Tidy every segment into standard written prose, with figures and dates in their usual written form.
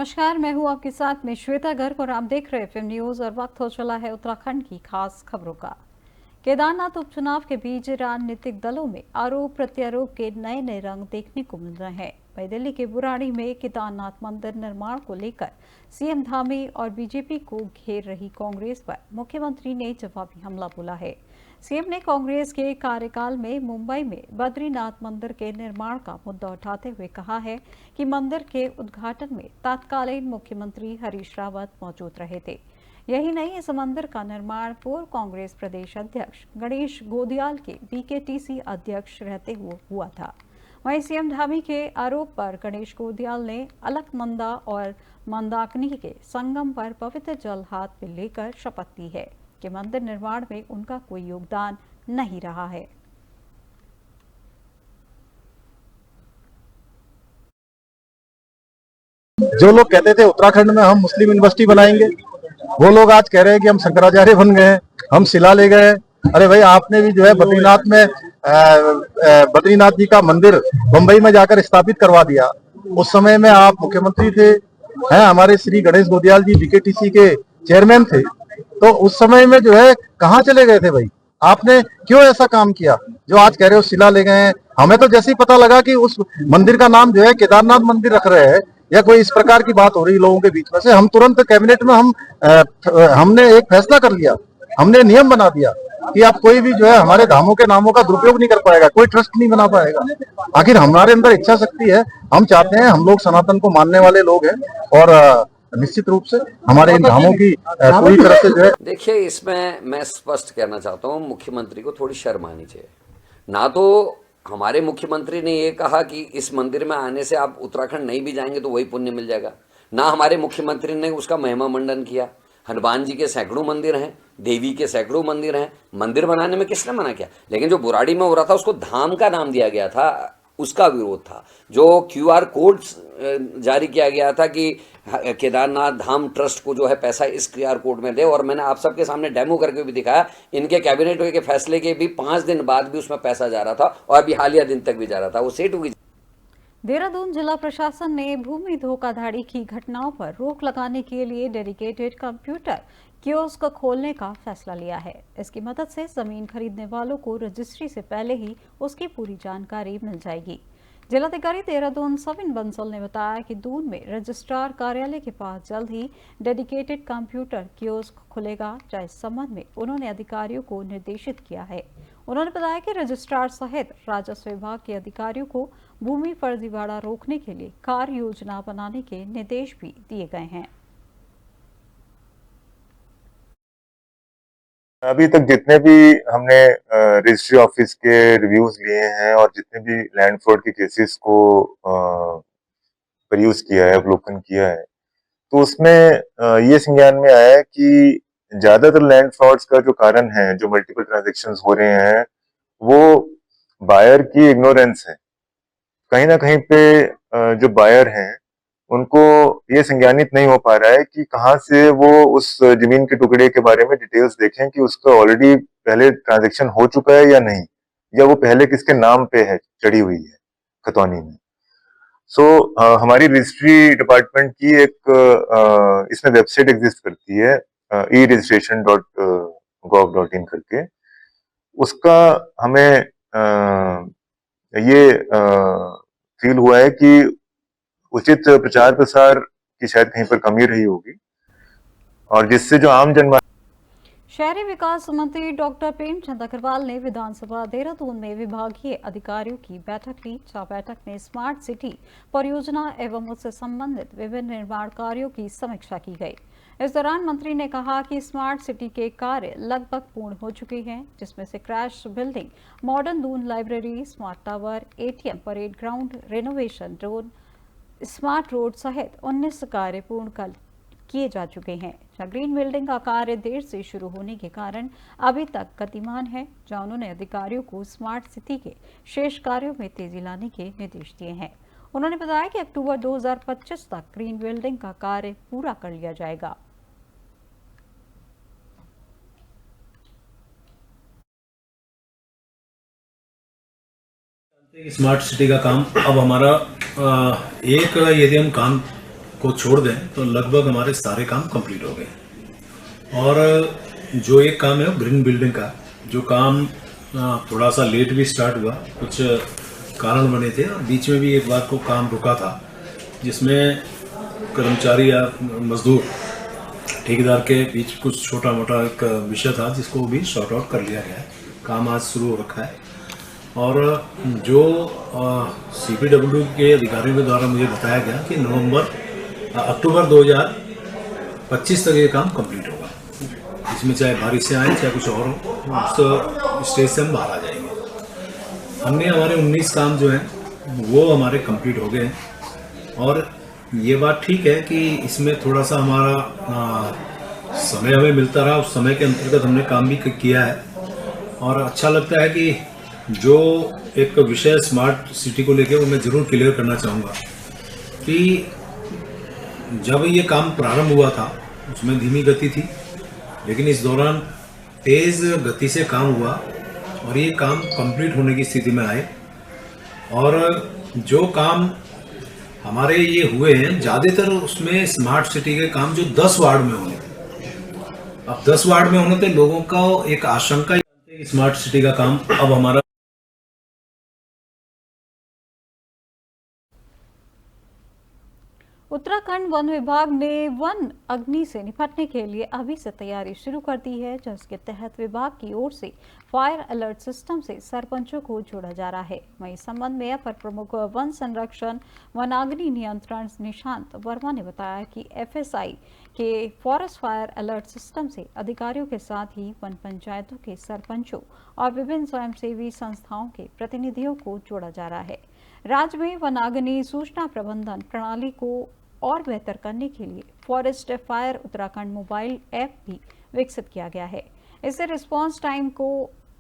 नमस्कार, मैं हूं आपके साथ में श्वेता गर्ग और आप देख रहे हैं एफएम न्यूज और वक्त हो चला है उत्तराखंड की खास खबरों का। केदारनाथ उपचुनाव के बीच राजनीतिक दलों में आरोप प्रत्यारोप के नए नए रंग देखने को मिल रहे हैं। वही दिल्ली के बुराड़ी में केदारनाथ मंदिर निर्माण को लेकर सीएम धामी और बीजेपी को घेर रही कांग्रेस पर मुख्यमंत्री ने जवाबी हमला बोला है। सीएम ने कांग्रेस के कार्यकाल में मुंबई में बद्रीनाथ मंदिर के निर्माण का मुद्दा उठाते हुए कहा है कि मंदिर के उद्घाटन में तत्कालीन मुख्यमंत्री हरीश रावत मौजूद रहे थे। यही नहीं, इस मंदिर का निर्माण पूर्व कांग्रेस प्रदेश अध्यक्ष गणेश गोदियाल के बीकेटीसी अध्यक्ष रहते हुए हुआ था। वहीं सीएम धामी के आरोप पर गणेश गोदियाल ने अलकनंदा और मंदाकिनी के संगम पर पवित्र जल हाथ में लेकर शपथ ली है कि मंदिर निर्माण में उनका कोई योगदान नहीं रहा है। जो लोग कहते थे उत्तराखंड में हम मुस्लिम यूनिवर्सिटी बनाएंगे, वो लोग आज कह रहे हैं कि हम शंकराचार्य बन गए, हम शिला ले गए। अरे भाई, आपने भी जो है बद्रीनाथ में बद्रीनाथ जी का मंदिर मुंबई में जाकर स्थापित करवा दिया। उस समय में आप मुख्यमंत्री थे, हैं हमारे श्री गणेश गोदियाल जी बीकेटीसी के चेयरमैन थे। तो उस समय में जो है कहाँ चले गए थे भाई? आपने क्यों ऐसा काम किया जो आज कह रहे हो शिला ले गए हैं? हमें तो जैसे ही पता लगा कि उस मंदिर का नाम जो है केदारनाथ मंदिर रख रहे हैं या कोई इस प्रकार की बात हो रही लोगों के बीच में से, हम तुरंत कैबिनेट में हमने एक फैसला कर लिया, हमने नियम बना दिया कि अब कोई भी जो है हमारे धामों के नामों का दुरुपयोग नहीं कर पाएगा, कोई ट्रस्ट नहीं बना पाएगा। आखिर हमारे अंदर इच्छा शक्ति है, हम चाहते हैं, हम लोग सनातन को मानने वाले लोग हैं और निश्चित रूप से हमारे इन धामों की पूरी तरह से जो है। देखिए, इसमें मैं स्पष्ट कहना चाहता हूँ, मुख्यमंत्री को थोड़ी शर्म आनी चाहिए। ना तो हमारे मुख्यमंत्री ने ये कहा कि इस मंदिर में आने से आप उत्तराखंड नहीं भी जाएंगे तो वही पुण्य मिल जाएगा, ना हमारे मुख्यमंत्री ने उसका महिमा मंडन किया। हनुमान जी के सैकड़ों मंदिर हैं, देवी के सैकड़ों मंदिर हैं, मंदिर बनाने में किसने मना किया? लेकिन जो बुराड़ी में हो रहा था उसको धाम का नाम दिया गया था, उसका विरोध था। जो क्यूआर कोड जारी किया गया था कि केदारनाथ धाम ट्रस्ट को जो है पैसा इस क्यूआर कोड में दे, और मैंने आप सबके सामने डेमो करके भी दिखाया, इनके कैबिनेट के फैसले के भी 5 दिन बाद भी उसमें पैसा जा रहा था और अभी हालिया दिन तक भी जा रहा था। वो सेठ हुई। देहरादून जिला प्रशासन ने भूमि धोखाधड़ी की घटनाओं पर रोक लगाने के लिए डेडिकेटेड कंप्यूटर कियोस्क खोलने का फैसला लिया है। इसकी मदद से जमीन खरीदने वालों को रजिस्ट्री से पहले ही उसकी पूरी जानकारी मिल जाएगी। जिलाधिकारी देहरादून सविन बंसल ने बताया कि दून में रजिस्ट्रार कार्यालय के पास जल्द ही डेडिकेटेड कंप्यूटर कियोस्क खुलेगा, इस संबंध में उन्होंने अधिकारियों को निर्देशित किया है। उन्होंने बताया कि रजिस्ट्रार सहित राजस्व विभाग के अधिकारियों को भूमि फर्जीवाड़ा रोकने के लिए कार्य योजना बनाने के निर्देश भी दिए गए हैं। अभी तक जितने भी हमने रजिस्ट्री ऑफिस के रिव्यूज लिए हैं और जितने भी लैंड फ्रॉड के केसेस को परयूज किया है, अवलोकन किया है, तो उसमें ये संज्ञान में आया है कि ज्यादातर लैंड फ्रॉड्स का जो कारण है, जो मल्टीपल ट्रांजैक्शंस हो रहे हैं, वो बायर की इग्नोरेंस है। कहीं ना कहीं पे जो बायर हैं उनको ये संज्ञानित नहीं हो पा रहा है कि कहाँ से वो उस जमीन के टुकड़े के बारे में डिटेल्स देखें कि उसका ऑलरेडी पहले ट्रांजैक्शन हो चुका है या नहीं, या वो पहले किसके नाम पे है, चढ़ी हुई है खतौनी में। हमारी रजिस्ट्री डिपार्टमेंट की एक इसमें वेबसाइट एग्जिस्ट करती है, e-registration.gov.in करके। उसका हमें ये फील हुआ है कि उचित प्रचार प्रसार की शायद कहीं पर कमी रही होगी, और जिससे जो आम जनमानस। शहरी विकास मंत्री डॉक्टर प्रेमचंद अग्रवाल ने विधानसभा देहरादून में विभागीय अधिकारियों की बैठक ली। बैठक में स्मार्ट सिटी परियोजना एवं उससे संबंधित विभिन्न निर्माण कार्यों की समीक्षा की गई। इस दौरान मंत्री ने कहा कि स्मार्ट सिटी के कार्य लगभग पूर्ण हो चुके हैं, जिसमें से crash building, modern Doon library, smart tower, ATM, parade ground, renovation, drone, smart road सहित 19 कार्य पूर्ण किए जा चुके हैं। ग्रीन बिल्डिंग का कार्य देर से शुरू होने के कारण अभी तक गतिमान है, जहां उन्होंने अधिकारियों को स्मार्ट सिटी के शेष कार्यों में तेजी लाने के निर्देश दिए हैं। उन्होंने बताया कि अक्टूबर 2025 तक ग्रीन बिल्डिंग का कार्य पूरा कर लिया जाएगा। स्मार्ट सिटी का काम अब हमारा एक, यदि हम काम को छोड़ दें तो लगभग हमारे सारे काम कंप्लीट हो गए। और जो एक काम है ग्रीन बिल्डिंग का, जो काम थोड़ा सा लेट भी स्टार्ट हुआ, कुछ कारण बने थे और बीच में भी एक बार को काम रुका था, जिसमें कर्मचारी या मजदूर ठेकेदार के बीच कुछ छोटा मोटा एक विषय था, जिसको भी सॉर्ट आउट कर लिया गया है। काम आज शुरू हो रखा है और जो CPWD के अधिकारियों के द्वारा मुझे बताया गया कि अक्टूबर 2025 तक ये काम कंप्लीट होगा। इसमें चाहे बारिश से आए चाहे कुछ और हो, उस स्टेज से हम बाहर आ जाएंगे। हमने हमारे 19 काम जो हैं वो हमारे कंप्लीट हो गए हैं। और ये बात ठीक है कि इसमें थोड़ा सा हमारा समय हमें मिलता रहा, उस समय के अंतर्गत हमने काम भी किया है। और अच्छा लगता है कि जो एक विषय स्मार्ट सिटी को लेकर वो मैं ज़रूर क्लियर करना चाहूँगा कि जब ये काम प्रारंभ हुआ था उसमें धीमी गति थी, लेकिन इस दौरान तेज़ गति से काम हुआ और ये काम कंप्लीट होने की स्थिति में आए। और जो काम हमारे ये हुए हैं ज़्यादातर उसमें स्मार्ट सिटी के काम जो 10 वार्ड में होने थे। अब 10 वार्ड में होने थे, लोगों का एक आशंका कि स्मार्ट सिटी का काम अब हमारा उत्तराखंड वन विभाग ने वन अग्नि से निपटने के लिए अभी से तैयारी शुरू कर दी है, जिसके तहत विभाग की ओर से फायर अलर्ट सिस्टम से सरपंचों को जोड़ा जा रहा है। वहीं इस संबंध में अपर प्रमुख वन संरक्षण वनाग्नि नियंत्रण निशांत वर्मा ने बताया कि FSI के फॉरेस्ट फायर अलर्ट सिस्टम से अधिकारियों के साथ ही वन पंचायतों के सरपंचों और विभिन्न स्वयंसेवी संस्थाओं के प्रतिनिधियों को जोड़ा जा रहा है। राज्य में वनाग्नि सूचना प्रबंधन प्रणाली को और बेहतर करने के लिए forest fire Uttarakhand mobile app भी विकसित किया गया है। इससे रिस्पांस टाइम को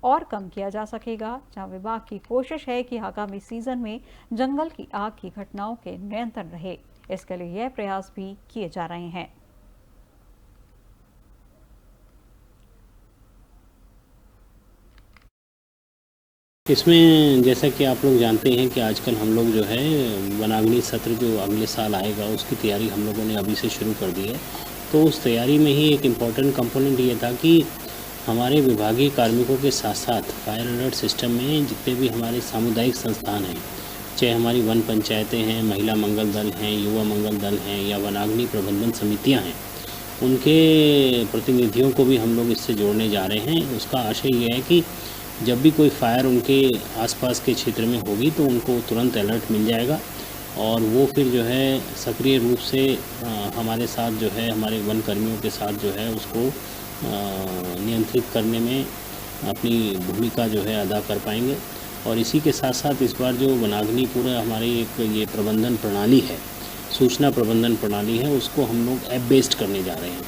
और कम किया जा सकेगा, जहां विभाग की कोशिश है कि आगामी सीजन में जंगल की आग की घटनाओं के नियंत्रण रहे। इसके लिए यह प्रयास भी किए जा रहे हैं। इसमें जैसा कि आप लोग जानते हैं कि आजकल हम लोग जो है वनाग्नि सत्र जो अगले साल आएगा उसकी तैयारी हम लोगों ने अभी से शुरू कर दी है। तो उस तैयारी में ही एक इम्पॉर्टेंट कंपोनेंट ये था कि हमारे विभागीय कार्मिकों के साथ साथ फायर अलर्ट सिस्टम में जितने भी हमारे सामुदायिक संस्थान हैं, चाहे हमारी वन पंचायतें हैं, महिला मंगल दल हैं, युवा मंगल दल हैं या वनाग्नि प्रबंधन समितियाँ हैं, उनके प्रतिनिधियों को भी हम लोग इससे जोड़ने जा रहे हैं। उसका आशय ये है कि जब भी कोई फायर उनके आसपास के क्षेत्र में होगी तो उनको तुरंत अलर्ट मिल जाएगा और वो फिर जो है सक्रिय रूप से हमारे साथ जो है हमारे वन कर्मियों के साथ जो है उसको नियंत्रित करने में अपनी भूमिका जो है अदा कर पाएंगे। और इसी के साथ साथ इस बार जो वनाग्नि पूरा हमारी एक ये प्रबंधन प्रणाली है, सूचना प्रबंधन प्रणाली है, उसको हम लोग ऐप बेस्ड करने जा रहे हैं।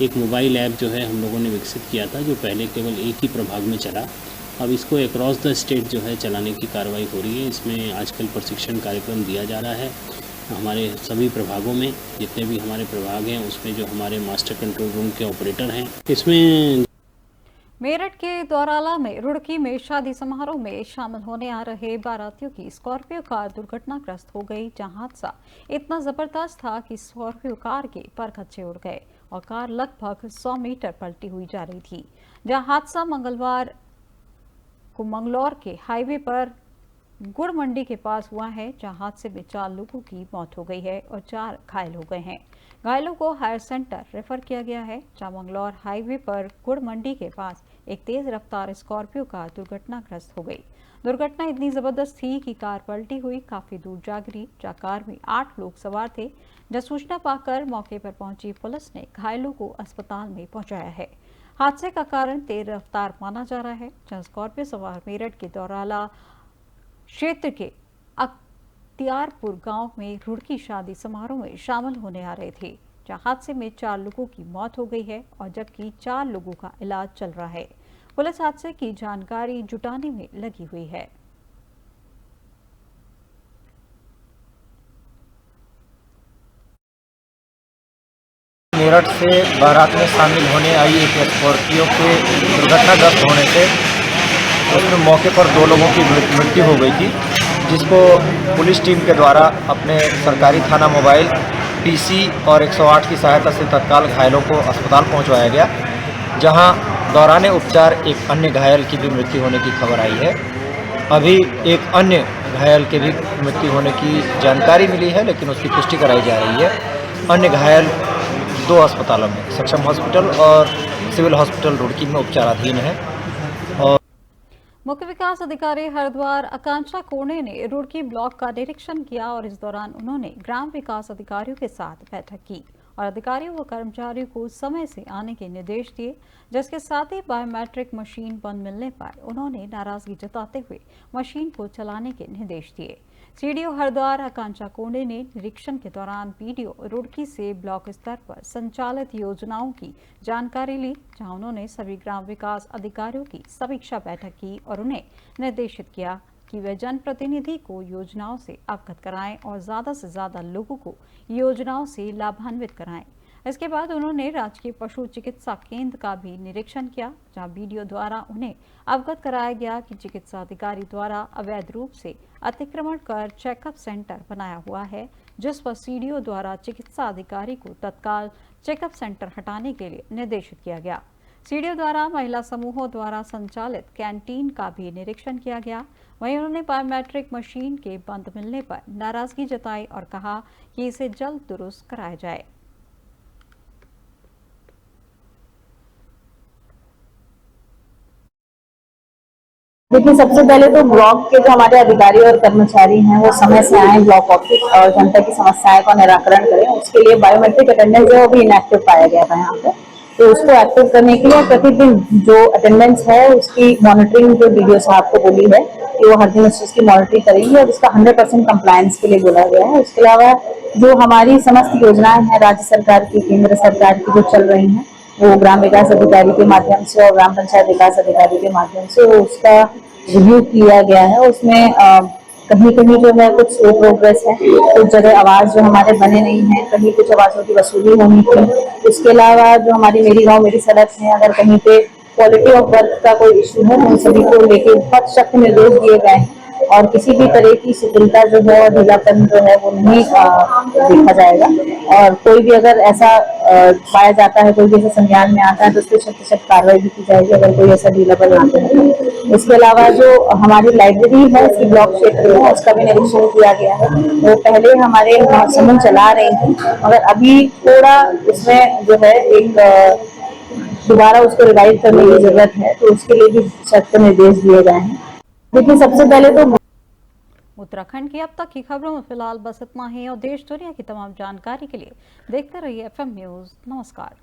एक मोबाइल ऐप जो है हम लोगों ने विकसित किया था, जो पहले केवल एक ही प्रभाग में चला, अब इसको अक्रॉस द स्टेट जो है चलाने की कार्रवाई हो रही है। इसमें आजकल प्रशिक्षण कार्यक्रम दिया जा रहा है हमारे सभी प्रभागों में, जितने भी हमारे प्रभाग हैं उसमें जो हमारे मास्टर कंट्रोल रूम के ऑपरेटर हैं। इसमें मेरठ के दौराला में रुड़की में शादी समारोह में शामिल होने आ रहे बारातियों की स्कॉर्पियो कार दुर्घटनाग्रस्त हो गई, जहां हादसा इतना जबरदस्त था कि स्कॉर्पियो कार के परखच्चे उड़ गए और कार लगभग 100 मीटर पलटी हुई जा रही थी। जहां हादसा मंगलवार को मंगलौर के हाईवे पर गुड़ मंडी के पास हुआ है, जहां हादसे में 4 लोगों की मौत हो गई है और 4 घायल हो गए हैं। घायलों को हायर सेंटर रेफर किया गया है, जहां मंगलौर हाईवे पर गुड़ मंडी के पास एक तेज रफ्तार स्कॉर्पियो कार दुर्घटनाग्रस्त हो गई। दुर्घटना इतनी जबरदस्त थी कि कार पलटी हुई काफी दूर जा गिरी, जहां कार में 8 लोग सवार थे। जब सूचना पाकर मौके पर पहुंची पुलिस ने घायलों को अस्पताल में पहुंचाया है। हादसे का कारण तेज रफ्तार माना जा रहा है, जहां स्कॉर्पियो सवार मेरठ के दौराला क्षेत्र के अख्तियारपुर गांव में रुड़की शादी समारोह में शामिल होने आ रहे थे, जहां हादसे में 4 लोगों की मौत हो गई है और जबकि 4 लोगों का इलाज चल रहा है। पुलिस हादसे की जानकारी जुटाने में लगी हुई है। मेरठ से बारात में शामिल होने आई एक स्कॉर्पियो के दुर्घटनाग्रस्त होने से उसमें मौके पर 2 लोगों की मृत्यु हो गई थी, जिसको पुलिस टीम के द्वारा अपने सरकारी थाना मोबाइल पीसी और 108 की सहायता से तत्काल घायलों को अस्पताल पहुंचवाया गया, जहां दौरान उपचार एक अन्य घायल की भी मृत्यु होने की खबर आई है। अभी एक अन्य घायल के भी मृत्यु होने की जानकारी मिली है, लेकिन उसकी पुष्टि कराई जा रही है। अन्य घायल 2 अस्पतालों में, सक्षम हॉस्पिटल और सिविल हॉस्पिटल रुड़की में उपचाराधीन है। और मुख्य विकास अधिकारी हरिद्वार आकांक्षा कोणे ने रुड़की ब्लॉक का निरीक्षण किया और इस दौरान उन्होंने ग्राम विकास अधिकारियों के साथ बैठक की और अधिकारियों व कर्मचारियों को समय से आने के निर्देश दिए, जिसके साथ ही बायोमेट्रिक मशीन बंद मिलने पर उन्होंने नाराजगी जताते हुए मशीन को चलाने के निर्देश दिए। सीडीओ हरिद्वार आकांक्षा कोणे ने निरीक्षण के दौरान पीडीओ रुड़की से ब्लॉक स्तर पर संचालित योजनाओं की जानकारी ली, जहां उन्होंने सभी ग्राम विकास अधिकारियों की समीक्षा बैठक की और उन्हें निर्देशित किया कि वे जनप्रतिनिधि को योजनाओं से अवगत कराएं और ज्यादा से ज्यादा लोगों को योजनाओं से लाभान्वित कराएं। इसके बाद उन्होंने राजकीय पशु चिकित्सा केंद्र का भी निरीक्षण किया, जहां बीडीओ द्वारा उन्हें अवगत कराया गया कि चिकित्सा अधिकारी द्वारा अवैध रूप से अतिक्रमण कर चेकअप सेंटर बनाया हुआ है, जिस पर सीडीओ द्वारा चिकित्सा अधिकारी को तत्काल चेकअप सेंटर हटाने के लिए निर्देशित किया गया। सीडीओ द्वारा महिला समूहों द्वारा संचालित कैंटीन का भी निरीक्षण किया गया। वहीं उन्होंने बायोमेट्रिक मशीन के बंद मिलने पर नाराजगी जताई और कहा कि इसे जल्द दुरुस्त कराया जाए। देखिए, सबसे पहले तो ब्लॉक के जो हमारे अधिकारी और कर्मचारी हैं वो समय से आए ब्लॉक ऑफिस और जनता की समस्याएं का निराकरण करें। उसके लिए बायोमेट्रिक अटेंडेंस जो अभी इनएक्टिव पाया गया था यहाँ पे, तो उसको एक्टिव करने के लिए प्रतिदिन जो अटेंडेंस है उसकी मॉनिटरिंग जो डीडीओ साहब को बोली है कि वो हर दिन उस चीज की मॉनिटरिंग करेंगे और उसका 100% कंप्लायंस के लिए बोला गया है। उसके अलावा जो हमारी समस्त योजनाएं हैं राज्य सरकार की, केंद्र सरकार की जो चल रही हैं, वो ग्राम विकास अधिकारी के माध्यम से और ग्राम पंचायत विकास अधिकारी के माध्यम से उसका रिव्यू किया गया है। उसमें कहीं कहीं जो है कुछ स्लो प्रोग्रेस है, कुछ जगह आवाज जो हमारे बने नहीं है, कहीं कुछ आवाजों की वसूली होनी थी। इसके अलावा जो हमारी मेरी गांव मेरी सड़क है, अगर कहीं पे क्वालिटी ऑफ वर्क का कोई इश्यू है तो उन सभी को लेके बहुत सख्त निर्देश दिए गए हैं और किसी भी तरह की शिथिलता जो है और ढीलापन जो है वो नहीं देखा जाएगा। और कोई भी अगर ऐसा पाया जाता है, कोई भी ऐसा संज्ञान में आता है तो उस पर सख्त कार्रवाई भी की जाएगी अगर कोई ऐसा ढीलापन आता है। इसके अलावा जो हमारी लाइब्रेरी है इसी ब्लॉक क्षेत्र में, उसका भी निरीक्षण किया गया है। वो पहले हमारे समूह चला रही थी मगर अभी थोड़ा उसमें जो है एक दोबारा उसको रिवाइव करने की जरूरत है, तो उसके लिए भी सख्त निर्देश दिए गए हैं। देखिए, सबसे पहले तो उत्तराखंड की अब तक की खबरों में फिलहाल बस इतना ही और देश दुनिया की तमाम जानकारी के लिए देखते रहिए FM न्यूज़। नमस्कार।